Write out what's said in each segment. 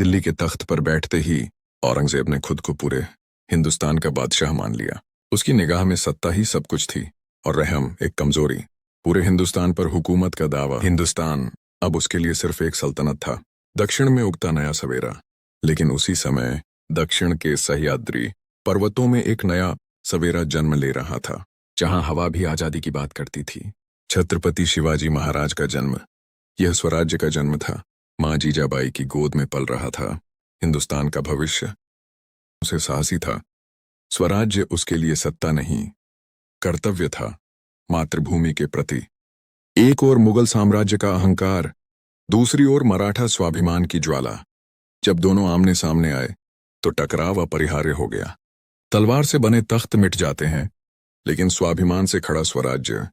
दिल्ली के तख्त पर बैठते ही औरंगजेब ने खुद को पूरे हिंदुस्तान का बादशाह मान लिया। उसकी निगाह में सत्ता ही सब कुछ थी और रहम एक कमजोरी। पूरे हिंदुस्तान पर हुकूमत का दावा। हिंदुस्तान अब उसके लिए सिर्फ एक सल्तनत था, दक्षिण में उगता नया सवेरा। लेकिन उसी समय दक्षिण के सह्याद्री पर्वतों में एक नया सवेरा जन्म ले रहा था, जहां हवा भी आजादी की बात करती थी। छत्रपति शिवाजी महाराज का जन्म। यह स्वराज्य का जन्म था। मां जीजाबाई की गोद में पल रहा था। हिंदुस्तान का भविष्य उसे साहसी था। स्वराज्य उसके लिए सत्ता नहीं, कर्तव्य था, मातृभूमि के प्रति। एक ओर मुगल साम्राज्य का अहंकार, दूसरी ओर मराठा स्वाभिमान की ज्वाला। जब दोनों आमने सामने आए तो टकराव अपरिहार्य हो गया। तलवार से बने तख्त मिट जाते हैं, लेकिन स्वाभिमान से खड़ा स्वराज्य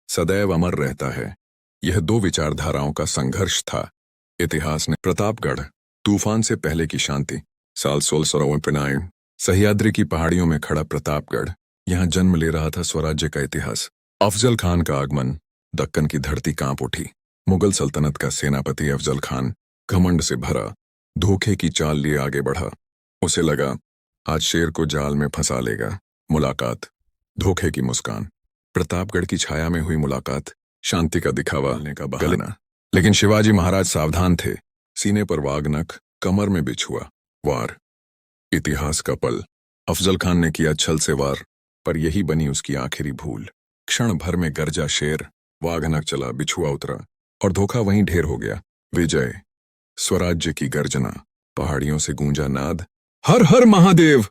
सदैव अमर रहता है। यह दो विचारधाराओं का संघर्ष था। इतिहास ने प्रतापगढ़, तूफान से पहले की शांति। साल 1659, सह्याद्री की पहाड़ियों में खड़ा प्रतापगढ़, यहां जन्म ले रहा था स्वराज्य का इतिहास। अफजल खान का आगमन, दक्कन की धरती कांप उठी। मुगल सल्तनत का सेनापति अफजल खान घमंड से भरा, धोखे की चाल लिए आगे बढ़ा। उसे लगा आज शेर को जाल में फंसा लेगा। मुलाकात, धोखे की मुस्कान। प्रतापगढ़ की छाया में हुई मुलाकात, शांति का दिखावा का बहाना। लेकिन शिवाजी महाराज सावधान थे। सीने पर वागनख, कमर में बिछुआ। वार, इतिहास का पल। अफजल खान ने किया छल से वार, पर यही बनी उसकी आखिरी भूल। क्षण भर में गरजा शेर, वागनख चला, बिछुआ उतरा और धोखा वहीं ढेर हो गया। विजय, स्वराज्य की गर्जना। पहाड़ियों से गूंजा नाद, हर हर महादेव।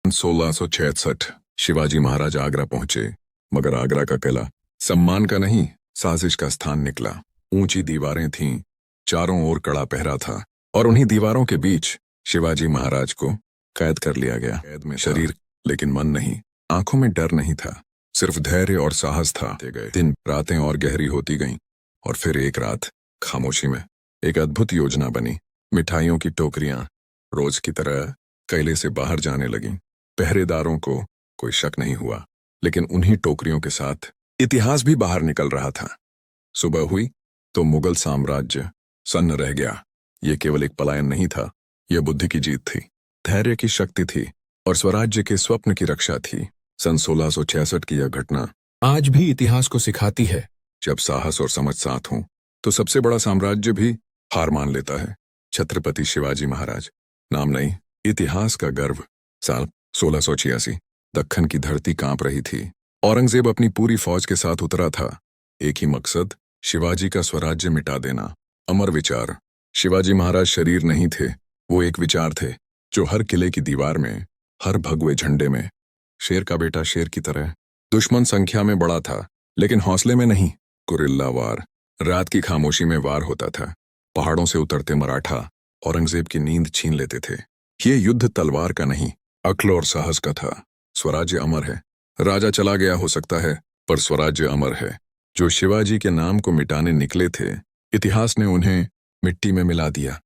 1666 शिवाजी महाराज आगरा पहुंचे, मगर आगरा का किला सम्मान का नहीं, साजिश का स्थान निकला। ऊंची दीवारें थीं, चारों ओर कड़ा पहरा था, और उन्हीं दीवारों के बीच शिवाजी महाराज को कैद कर लिया गया। कैद में शरीर, लेकिन मन नहीं। आंखों में डर नहीं था, सिर्फ धैर्य और साहस था। दिन रातें और गहरी होती गईं, और फिर एक रात खामोशी में एक अद्भुत योजना बनी। मिठाइयों की टोकरियां रोज की तरह कैले से बाहर जाने लगीं। पहरेदारों को कोई शक नहीं हुआ, लेकिन उन्हीं टोकरियों के साथ इतिहास भी बाहर निकल रहा था। सुबह हुई तो मुगल साम्राज्य सन्न रह गया। यह केवल एक पलायन नहीं था, यह बुद्धि की जीत थी, धैर्य की शक्ति थी, और स्वराज्य के स्वप्न की रक्षा थी। सन 1666 की यह घटना आज भी इतिहास को सिखाती है, जब साहस और समझ साथ हों तो सबसे बड़ा साम्राज्य भी हार मान लेता है। छत्रपति शिवाजी महाराज, नाम नहीं, इतिहास का गर्व। साल 1686, दक्कन की धरती कांप रही थी। औरंगजेब अपनी पूरी फौज के साथ उतरा था। एक ही मकसद, शिवाजी का स्वराज्य मिटा देना। अमर विचार। शिवाजी महाराज शरीर नहीं थे, वो एक विचार थे, जो हर किले की दीवार में, हर भगवे झंडे में। शेर का बेटा शेर की तरह। दुश्मन संख्या में बड़ा था, लेकिन हौसले में नहीं। गुरिल्ला वार, रात की खामोशी में वार होता था। पहाड़ों से उतरते मराठा औरंगजेब की नींद छीन लेते थे। ये युद्ध तलवार का नहीं, अक्ल और साहस का था। स्वराज्य अमर है। राजा चला गया हो सकता है, पर स्वराज्य अमर है। जो शिवाजी के नाम को मिटाने निकले थे, इतिहास ने उन्हें मिट्टी में मिला दिया।